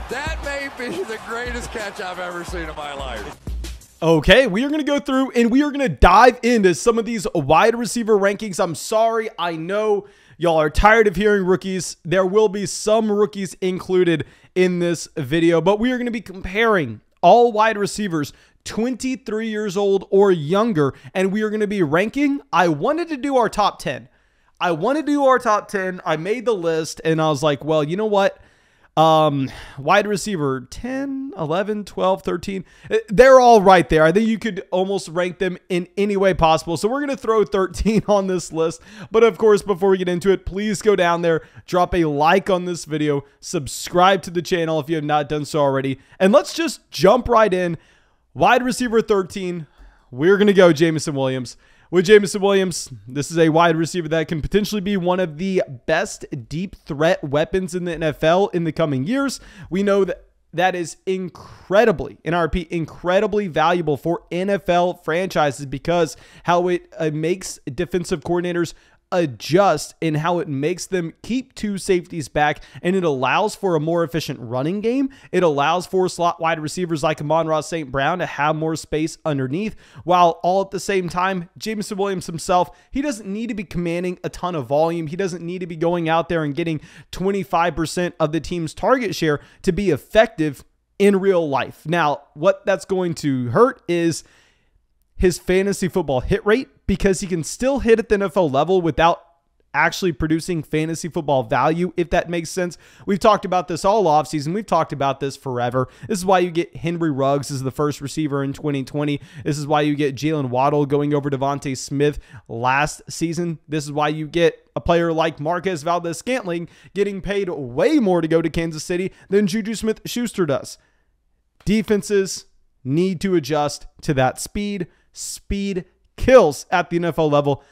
That may be the greatest catch I've ever seen in my life. Okay, we are going to go through and we are going to dive into some of these wide receiver rankings. I'm sorry, I know y'all are tired of hearing rookies. There will be some rookies included in this video, but we are going to be comparing all wide receivers 23 years old or younger, and we are going to be ranking. I wanted to do our top 10. I made the list, and I was like, well, you know what? Wide receiver 10, 11, 12, 13. They're all right there. I think you could almost rank them in any way possible. So we're going to throw 13 on this list. But of course, before we get into it, please go down there, drop a like on this video, subscribe to the channel if you have not done so already. And let's just jump right in. Wide receiver 13, we're going to go Jameson Williams. With Jameson Williams, this is a wide receiver that can potentially be one of the best deep threat weapons in the NFL in the coming years. We know that that is incredibly, and I repeat, incredibly valuable for NFL franchises because how it makes defensive coordinators adjust and how it makes them keep two safeties back, and it allows for a more efficient running game. It allows for slot wide receivers like Amon-Ra St. Brown to have more space underneath, while all at the same time, Jameson Williams himself, he doesn't need to be commanding a ton of volume. He doesn't need to be going out there and getting 25% of the team's target share to be effective in real life. Now, what that's going to hurt is his fantasy football hit rate, because he can still hit at the NFL level without actually producing fantasy football value, if that makes sense. We've talked about this all offseason. We've talked about this forever. This is why you get Henry Ruggs as the first receiver in 2020. This is why you get Jalen Waddle going over Devontae Smith last season. This is why you get a player like Marquez Valdes-Scantling getting paid way more to go to Kansas City than Juju Smith-Schuster does. Defenses need to adjust to that speed. Speed kills at the NFL level.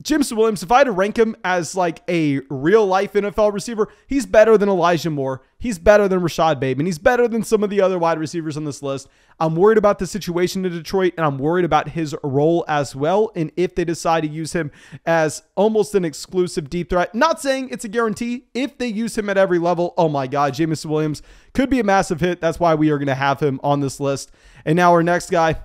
Jameson Williams, if I had to rank him as like a real life NFL receiver, he's better than Elijah Moore. He's better than Rashad Bateman. He's better than some of the other wide receivers on this list. I'm worried about the situation in Detroit, and I'm worried about his role as well. And if they decide to use him as almost an exclusive deep threat, not saying it's a guarantee. If they use him at every level, oh my God, Jameson Williams could be a massive hit. That's why we are going to have him on this list. And now our next guy,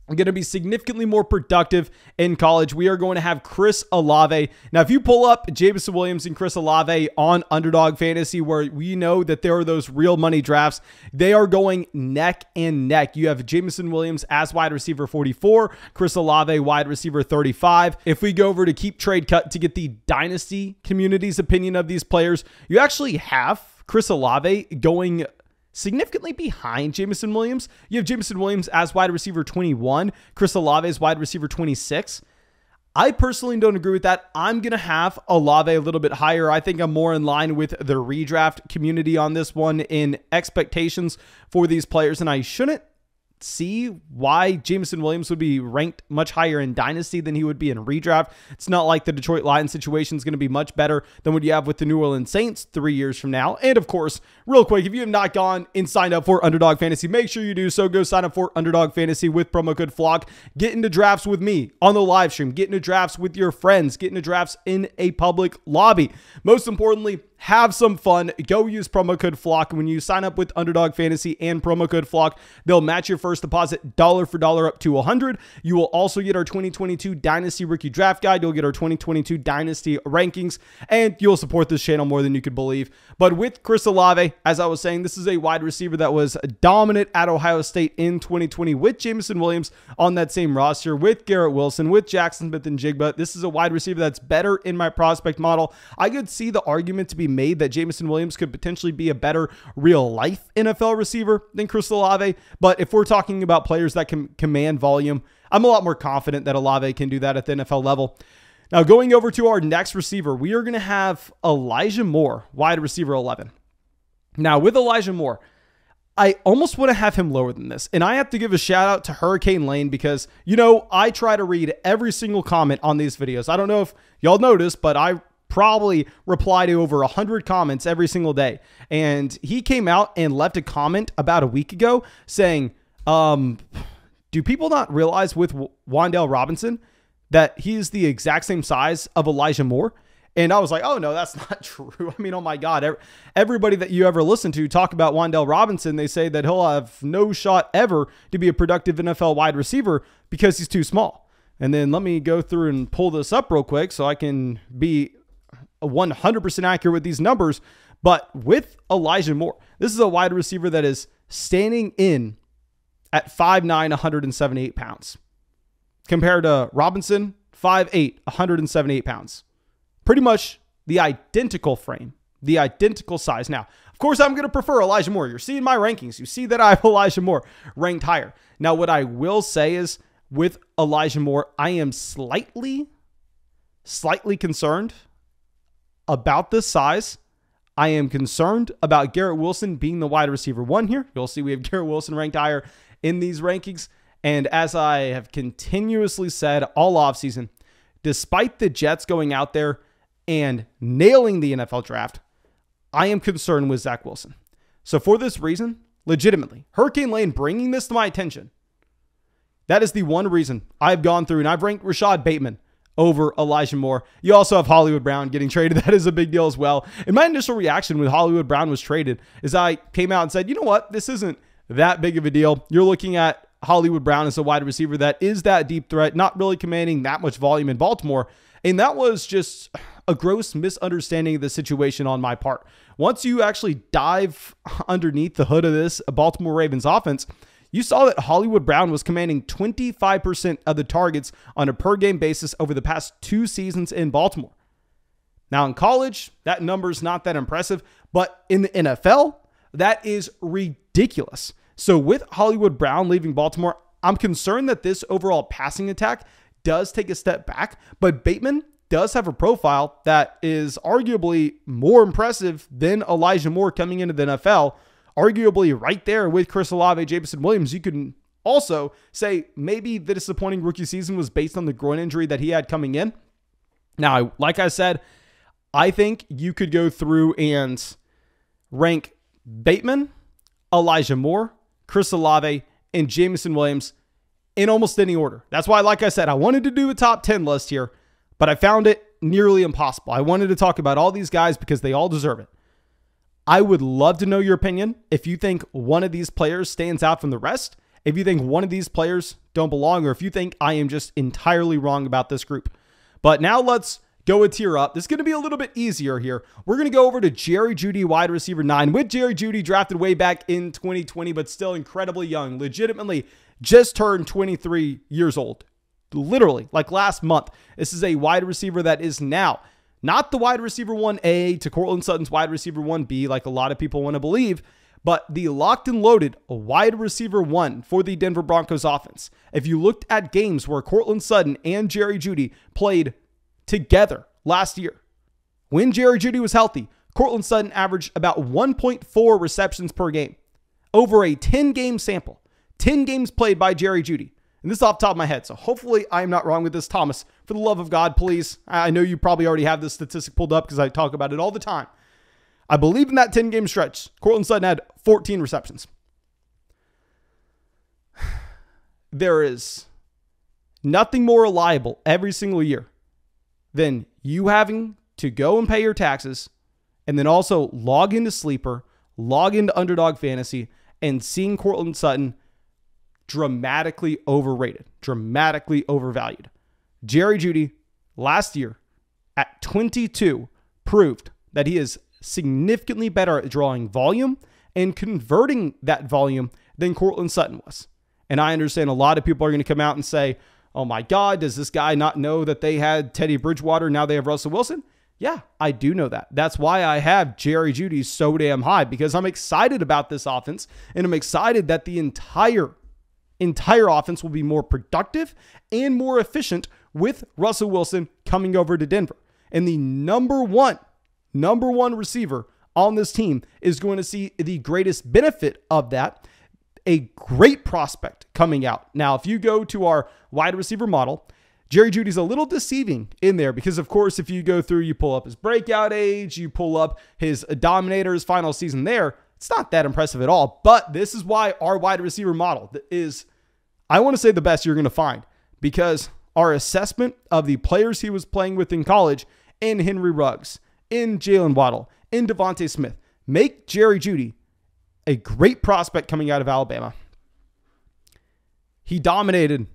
going to be significantly more productive in college. We are going to have Chris Olave. Now, if you pull up Jameson Williams and Chris Olave on Underdog Fantasy, where we know that there are those real money drafts, they are going neck and neck. You have Jameson Williams as wide receiver 44, Chris Olave wide receiver 35. If we go over to Keep Trade Cut to get the Dynasty community's opinion of these players, you actually have Chris Olave going significantly behind Jameson Williams. You have Jameson Williams as wide receiver 21, Chris Olave as wide receiver 26. I personally don't agree with that. I'm going to have Olave a little bit higher. I think I'm more in line with the redraft community on this one in expectations for these players, and I shouldn't see why Jameson Williams would be ranked much higher in Dynasty than he would be in redraft. It's not like the Detroit Lions situation is going to be much better than what you have with the New Orleans Saints 3 years from now. And of course, real quick, if you have not gone and signed up for Underdog Fantasy, make sure you do so. Go sign up for Underdog Fantasy with promo code FLOCK. Get into drafts with me on the live stream. Get into drafts with your friends. Get into drafts in a public lobby. Most importantly, have some fun. Go use promo code FLOCK. When you sign up with Underdog Fantasy and promo code FLOCK, they'll match your first deposit dollar for dollar up to $100. You will also get our 2022 Dynasty Rookie Draft Guide. You'll get our 2022 Dynasty Rankings, and you'll support this channel more than you could believe. But with Chris Olave, as I was saying, this is a wide receiver that was dominant at Ohio State in 2020 with Jameson Williams on that same roster, with Garrett Wilson, with Jackson Smith and Jigba. This is a wide receiver that's better in my prospect model. I could see the argument to be made that Jameson Williams could potentially be a better real life NFL receiver than Chris Olave. But if we're talking about players that can command volume, I'm a lot more confident that Olave can do that at the NFL level. Now, going over to our next receiver, we are going to have Elijah Moore, wide receiver 11. Now, with Elijah Moore, I almost want to have him lower than this. And I have to give a shout out to Hurricane Lane because, you know, I try to read every single comment on these videos. I don't know if y'all noticed, but I probably reply to over 100 comments every single day. And he came out and left a comment about a week ago saying, do people not realize with Wan'Dale Robinson that he's the exact same size of Elijah Moore? And I was like, oh, no, that's not true. I mean, oh, my God. Everybody that you ever listen to talk about Wan'Dale Robinson, they say that he'll have no shot ever to be a productive NFL wide receiver because he's too small. And then let me go through and pull this up real quick so I can be 100% accurate with these numbers. But with Elijah Moore, this is a wide receiver that is standing in at 5'9", 178 pounds. Compared to Robinson, 5'8", 178 pounds. Pretty much the identical frame, the identical size. Now, of course, I'm going to prefer Elijah Moore. You're seeing my rankings. You see that I have Elijah Moore ranked higher. Now, what I will say is with Elijah Moore, I am slightly concerned about this size. I am concerned about Garrett Wilson being the wide receiver 1 here. You'll see we have Garrett Wilson ranked higher in these rankings. And as I have continuously said all offseason, despite the Jets going out there and nailing the NFL draft, I am concerned with Zach Wilson. So for this reason, legitimately, Hurricane Lane bringing this to my attention, that is the one reason I've gone through and I've ranked Rashad Bateman over Elijah Moore. You also have Hollywood Brown getting traded. That is a big deal as well. And my initial reaction when Hollywood Brown was traded is I came out and said, you know what? This isn't that big of a deal. You're looking at Hollywood Brown as a wide receiver that is that deep threat, not really commanding that much volume in Baltimore. And that was just a gross misunderstanding of the situation on my part. Once you actually dive underneath the hood of this Baltimore Ravens offense, you saw that Hollywood Brown was commanding 25% of the targets on a per game basis over the past 2 seasons in Baltimore. Now in college, that number is not that impressive, but in the NFL, that is ridiculous. So with Hollywood Brown leaving Baltimore, I'm concerned that this overall passing attack does take a step back, but Bateman does have a profile that is arguably more impressive than Elijah Moore coming into the NFL, arguably right there with Chris Olave, Jameson Williams. You can also say maybe the disappointing rookie season was based on the groin injury that he had coming in. Now, like I said, I think you could go through and rank Bateman, Elijah Moore, Chris Olave, and Jameson Williams in almost any order. That's why, like I said, I wanted to do a top 10 list here, but I found it nearly impossible. I wanted to talk about all these guys because they all deserve it. I would love to know your opinion. If you think one of these players stands out from the rest, if you think one of these players don't belong, or if you think I am just entirely wrong about this group. But now let's go a tier up. This is going to be a little bit easier here. We're going to go over to Jerry Jeudy, wide receiver 9, with Jerry Jeudy drafted way back in 2020, but still incredibly young, legitimately just turned 23 years old. Literally, like last month. This is a wide receiver that is now not the wide receiver 1A to Cortland Sutton's wide receiver 1B, like a lot of people want to believe, but the locked and loaded wide receiver 1 for the Denver Broncos offense. If you looked at games where Cortland Sutton and Jerry Jeudy played together last year, when Jerry Jeudy was healthy, Cortland Sutton averaged about 1.4 receptions per game over a 10-game sample. 10 games played by Jerry Jeudy. And this is off the top of my head, so hopefully I'm not wrong with this. Thomas, for the love of God, please. I know you probably already have this statistic pulled up because I talk about it all the time. I believe in that 10-game stretch, Cortland Sutton had 14 receptions. There is nothing more reliable every single year than you having to go and pay your taxes and then also log into Sleeper, log into Underdog Fantasy, and seeing Cortland Sutton dramatically overrated, dramatically overvalued. Jerry Jeudy last year at 22 proved that he is significantly better at drawing volume and converting that volume than Cortland Sutton was. And I understand a lot of people are going to come out and say, oh my God, does this guy not know that they had Teddy Bridgewater? Now they have Russell Wilson. Yeah, I do know that. That's why I have Jerry Jeudy so damn high, because I'm excited about this offense and I'm excited that the entire offense will be more productive and more efficient with Russell Wilson coming over to Denver. And the number one receiver on this team is going to see the greatest benefit of that. A great prospect coming out. Now, if you go to our wide receiver model, Jerry Jeudy's a little deceiving in there because, of course, if you go through, you pull up his breakout age, you pull up his Dominator, his final season there, it's not that impressive at all. But this is why our wide receiver model is, I want to say, the best you're going to find, because our assessment of the players he was playing with in college in Henry Ruggs, in Jalen Waddle, in Devontae Smith. Make Jerry Jeudy a great prospect coming out of Alabama. He dominated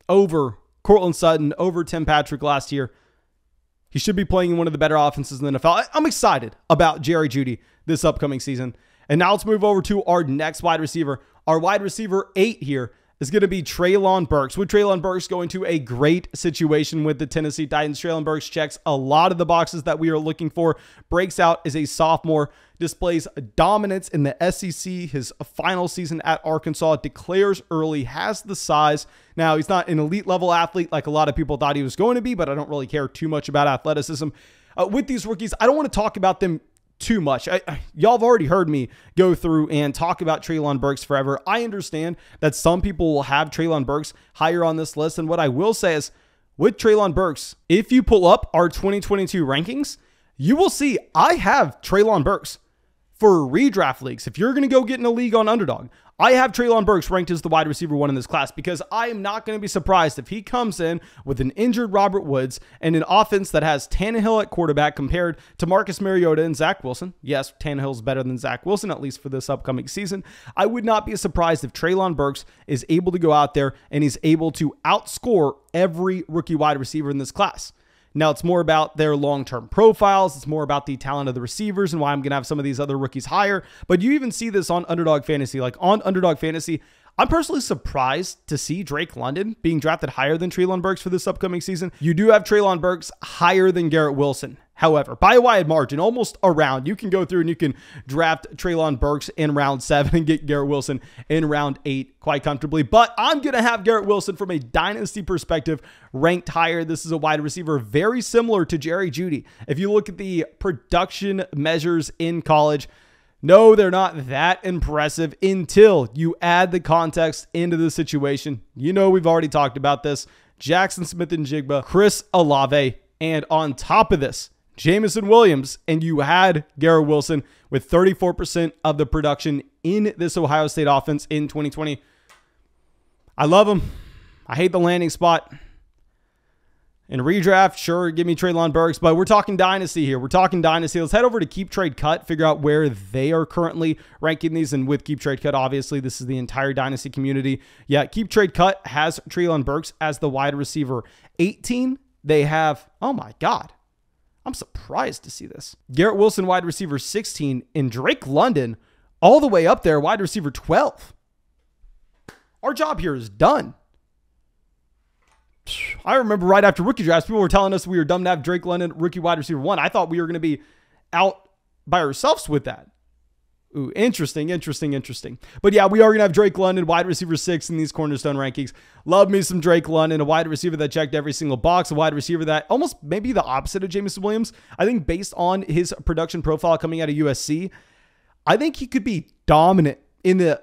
over Cortland Sutton, over Tim Patrick last year. He should be playing in one of the better offenses in the NFL. I'm excited about Jerry Jeudy this upcoming season. And now let's move over to our next wide receiver. Our wide receiver 8 here is going to be Treylon Burks. With Treylon Burks going to a great situation with the Tennessee Titans. Treylon Burks checks a lot of the boxes that we are looking for. Breaks out as a sophomore. Displays dominance in the SEC. His final season at Arkansas. Declares early. Has the size. Now, he's not an elite level athlete like a lot of people thought he was going to be, but I don't really care too much about athleticism. With these rookies, I don't want to talk about them too much. Y'all have already heard me go through and talk about Treylon Burks forever. I understand that some people will have Treylon Burks higher on this list. And what I will say is with Treylon Burks, if you pull up our 2022 rankings, you will see I have Treylon Burks for redraft leagues. If you're going to go get in a league on Underdog, I have Treylon Burks ranked as the wide receiver 1 in this class because I am not going to be surprised if he comes in with an injured Robert Woods and an offense that has Tannehill at quarterback compared to Marcus Mariota and Zach Wilson. Yes, Tannehill's better than Zach Wilson, at least for this upcoming season. I would not be surprised if Treylon Burks is able to go out there and he's able to outscore every rookie wide receiver in this class. Now, it's more about their long-term profiles. It's more about the talent of the receivers and why I'm going to have some of these other rookies higher. But you even see this on Underdog Fantasy. Like on Underdog Fantasy, I'm personally surprised to see Drake London being drafted higher than Treylon Burks for this upcoming season. You do have Treylon Burks higher than Garrett Wilson. However, by a wide margin, almost a round, you can go through and you can draft Treylon Burks in round 7 and get Garrett Wilson in round 8 quite comfortably. But I'm going to have Garrett Wilson from a dynasty perspective ranked higher. This is a wide receiver very similar to Jerry Jeudy. If you look at the production measures in college, no, they're not that impressive until you add the context into the situation. You know, we've already talked about this. Jackson Smith-Njigba, Chris Olave, and on top of this, Jameson Williams, and you had Garrett Wilson with 34% of the production in this Ohio State offense in 2020. I love him. I hate the landing spot. In redraft, sure, give me Treylon Burks, but we're talking dynasty here. We're talking dynasty. Let's head over to Keep Trade Cut, figure out where they are currently ranking these. And with Keep Trade Cut, obviously, this is the entire dynasty community. Yeah, Keep Trade Cut has Treylon Burks as the wide receiver 18. They have, oh my God, I'm surprised to see this. Garrett Wilson, wide receiver 16, and Drake London all the way up there, wide receiver 12. Our job here is done. I remember right after rookie drafts, people were telling us we were dumb to have Drake London, rookie wide receiver 1. I thought we were going to be out by ourselves with that. Ooh, interesting. But yeah, we are going to have Drake London, wide receiver 6 in these Cornerstone rankings. Love me some Drake London, a wide receiver that checked every single box, a wide receiver that almost maybe the opposite of Jameson Williams. I think based on his production profile coming out of USC, I think he could be dominant in the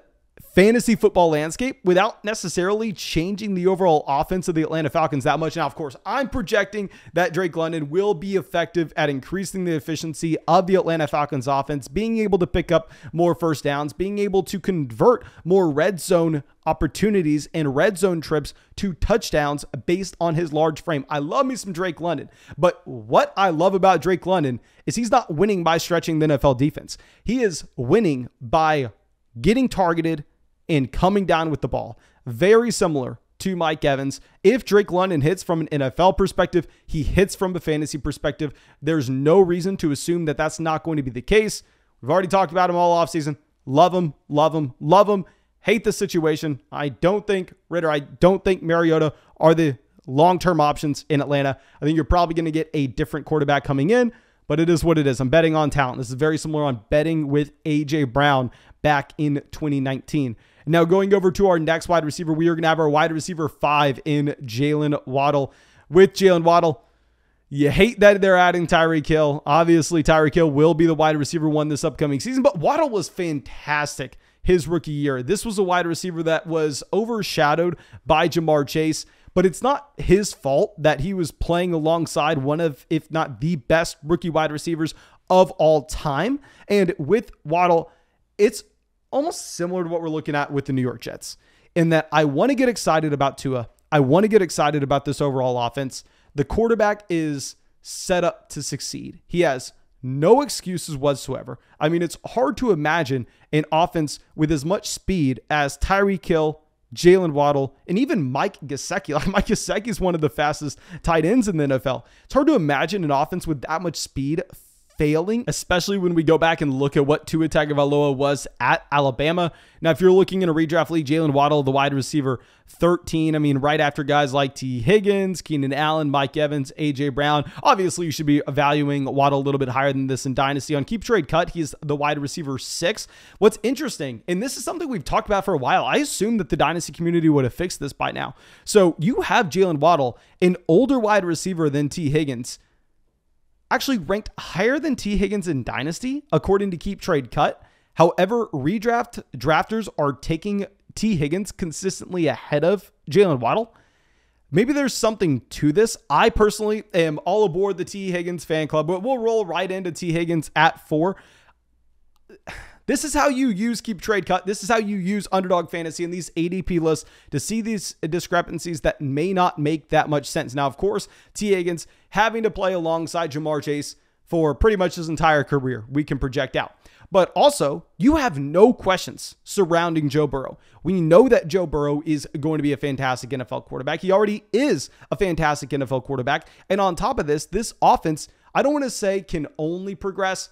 fantasy football landscape without necessarily changing the overall offense of the Atlanta Falcons that much. Now, of course, I'm projecting that Drake London will be effective at increasing the efficiency of the Atlanta Falcons offense, being able to pick up more first downs, being able to convert more red zone opportunities and red zone trips to touchdowns based on his large frame. I love me some Drake London, but what I love about Drake London is he's not winning by stretching the NFL defense. He is winning by getting targeted and coming down with the ball. Very similar to Mike Evans. If Drake London hits from an NFL perspective, he hits from a fantasy perspective. There's no reason to assume that that's not going to be the case. We've already talked about him all offseason. Love him. Hate the situation. I don't think Mariota are the long-term options in Atlanta. I think you're probably going to get a different quarterback coming in, but it is what it is. I'm betting on talent. This is very similar on betting with A.J. Brown back in 2019. Now going over to our next wide receiver, we are going to have our wide receiver 5 in Jalen Waddle. With Jalen Waddle, you hate that they're adding Tyreek Hill. Obviously, Tyreek Hill will be the wide receiver 1 this upcoming season, but Waddle was fantastic his rookie year. This was a wide receiver that was overshadowed by Jamar Chase, but it's not his fault that he was playing alongside one of, if not the best rookie wide receivers of all time. And with Waddle, it's almost similar to what we're looking at with the New York Jets in that I want to get excited about Tua. I want to get excited about this overall offense. The quarterback is set up to succeed. He has no excuses whatsoever. I mean, it's hard to imagine an offense with as much speed as Tyreek Hill, Jalen Waddle, and even Mike Gesicki. Like, Mike Gesicki is one of the fastest tight ends in the NFL. It's hard to imagine an offense with that much speed failing, especially when we go back and look at what Tua Tagovailoa was at Alabama. Now, if you're looking in a redraft league, Jalen Waddle, the wide receiver 13, I mean, right after guys like T. Higgins, Keenan Allen, Mike Evans, A.J. Brown. Obviously, you should be evaluating Waddle a little bit higher than this in Dynasty. On Keep Trade Cut, he's the wide receiver 6. What's interesting, and this is something we've talked about for a while, I assume that the Dynasty community would have fixed this by now. So you have Jalen Waddle, an older wide receiver than T. Higgins, actually ranked higher than T. Higgins in Dynasty, according to Keep Trade Cut. However, drafters are taking T. Higgins consistently ahead of Jalen Waddle. Maybe there's something to this. I personally am all aboard the T. Higgins fan club, but we'll roll right into T. Higgins at 4. This is how you use Keep Trade Cut. This is how you use Underdog Fantasy and these ADP lists to see these discrepancies that may not make that much sense. Now, of course, T. Higgins having to play alongside Ja'Marr Chase for pretty much his entire career, we can project out. But also, you have no questions surrounding Joe Burrow. We know that Joe Burrow is going to be a fantastic NFL quarterback. He already is a fantastic NFL quarterback. And on top of this, this offense, I don't want to say can only progress,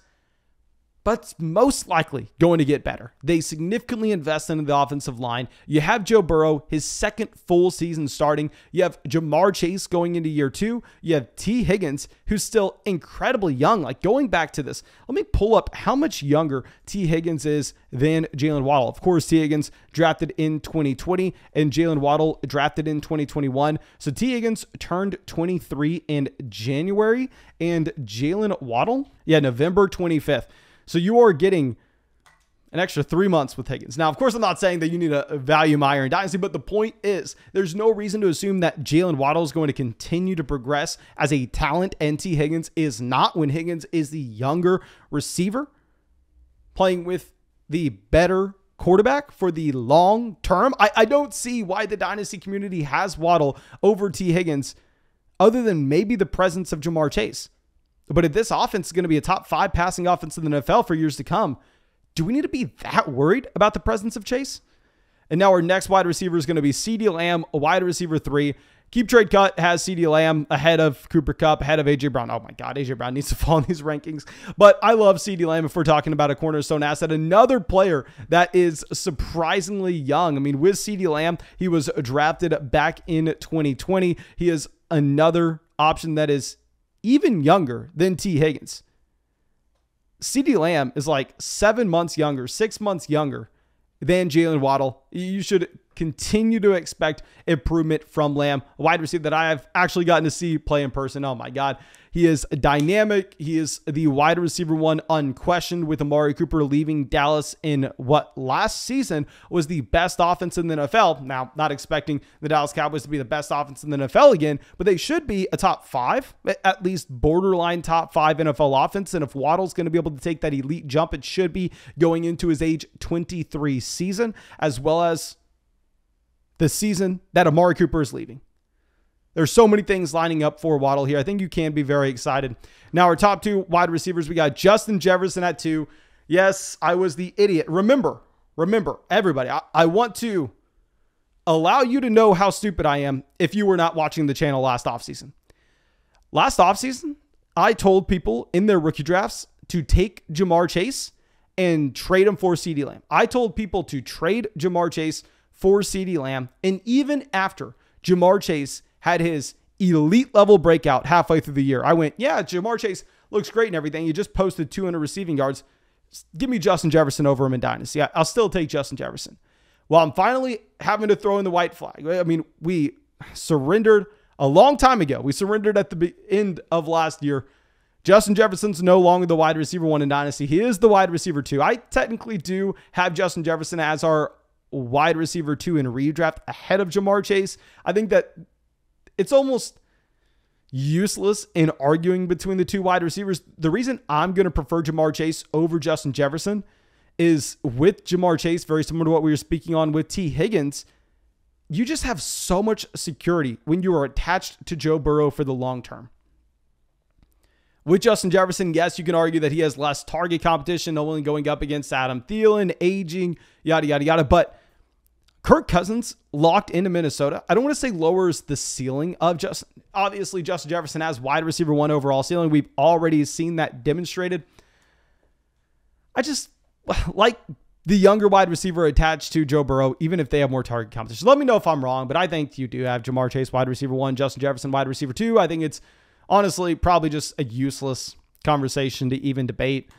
but it's most likely going to get better. They significantly invest into the offensive line. You have Joe Burrow, his second full season starting. You have Ja'Marr Chase going into year 2. You have T. Higgins, who's still incredibly young. Like, going back to this, let me pull up how much younger T. Higgins is than Jalen Waddle. Of course, T. Higgins drafted in 2020 and Jalen Waddle drafted in 2021. So T. Higgins turned 23 in January and Jalen Waddle, November 25th. So you are getting an extra 3 months with Higgins. Now, of course, I'm not saying that you need to value Meyer in Dynasty, but the point is there's no reason to assume that Jalen Waddle is going to continue to progress as a talent, and T. Higgins is not, when Higgins is the younger receiver playing with the better quarterback for the long term. I don't see why the Dynasty community has Waddle over T. Higgins other than maybe the presence of Ja'Marr Chase. But if this offense is going to be a top 5 passing offense in the NFL for years to come, do we need to be that worried about the presence of Chase? And now our next wide receiver is going to be CeeDee Lamb, a wide receiver 3. Keep Trade Cut has CeeDee Lamb ahead of Cooper Kupp, ahead of A.J. Brown. Oh my God, A.J. Brown needs to fall in these rankings. But I love CeeDee Lamb if we're talking about a cornerstone asset. Another player that is surprisingly young. I mean, with CeeDee Lamb, he was drafted back in 2020. He is another option that is even younger than T. Higgins. CeeDee Lamb is like 7 months younger, 6 months younger than Jalen Waddle. You should continue to expect improvement from Lamb, a wide receiver that I have actually gotten to see play in person. Oh my God. He is dynamic. He is the wide receiver 1 unquestioned, with Amari Cooper leaving Dallas in what last season was the best offense in the NFL. Now, not expecting the Dallas Cowboys to be the best offense in the NFL again, but they should be a top 5, at least borderline top 5 NFL offense. And if Waddle's going to be able to take that elite jump, it should be going into his age 23 season, as well as the season that Amari Cooper is leaving. There's so many things lining up for Waddle here. I think you can be very excited. Now, our top 2 wide receivers, we got Justin Jefferson at 2. Yes, I was the idiot. Remember, everybody, I want to allow you to know how stupid I am if you were not watching the channel last offseason. Last offseason, I told people in their rookie drafts to take Ja'Marr Chase and trade him for CeeDee Lamb. I told people to trade Ja'Marr Chase for CeeDee Lamb. And even after Ja'Marr Chase had his elite level breakout halfway through the year, I went, yeah, Ja'Marr Chase looks great and everything. He just posted 200 receiving yards. Give me Justin Jefferson over him in Dynasty. I'll still take Justin Jefferson. Well, I'm finally having to throw in the white flag. I mean, we surrendered a long time ago. We surrendered at the end of last year. Justin Jefferson's no longer the wide receiver 1 in Dynasty. He is the wide receiver 2. I technically do have Justin Jefferson as our wide receiver 2 in redraft ahead of Ja'Marr Chase. I think that it's almost useless in arguing between the 2 wide receivers. The reason I'm going to prefer Ja'Marr Chase over Justin Jefferson is, with Ja'Marr Chase, very similar to what we were speaking on with T. Higgins, you just have so much security when you are attached to Joe Burrow for the long term. With Justin Jefferson, yes, you can argue that he has less target competition, only going up against Adam Thielen, aging, yada, yada, yada. But Kirk Cousins locked into Minnesota, I don't want to say lowers the ceiling of Justin. Obviously, Justin Jefferson has wide receiver 1 overall ceiling. We've already seen that demonstrated. I just like the younger wide receiver attached to Joe Burrow, even if they have more target competition. Let me know if I'm wrong, but I think you do have Jamar Chase wide receiver 1, Justin Jefferson wide receiver 2. I think it's honestly probably just a useless conversation to even debate.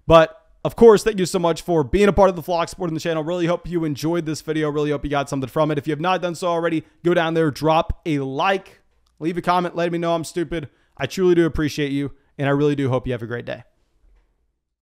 But of course, thank you so much for being a part of the Flock supporting the channel. Really hope you enjoyed this video. Really hope you got something from it. If you have not done so already, go down there, drop a like, leave a comment, let me know I'm stupid. I truly do appreciate you, and I really do hope you have a great day.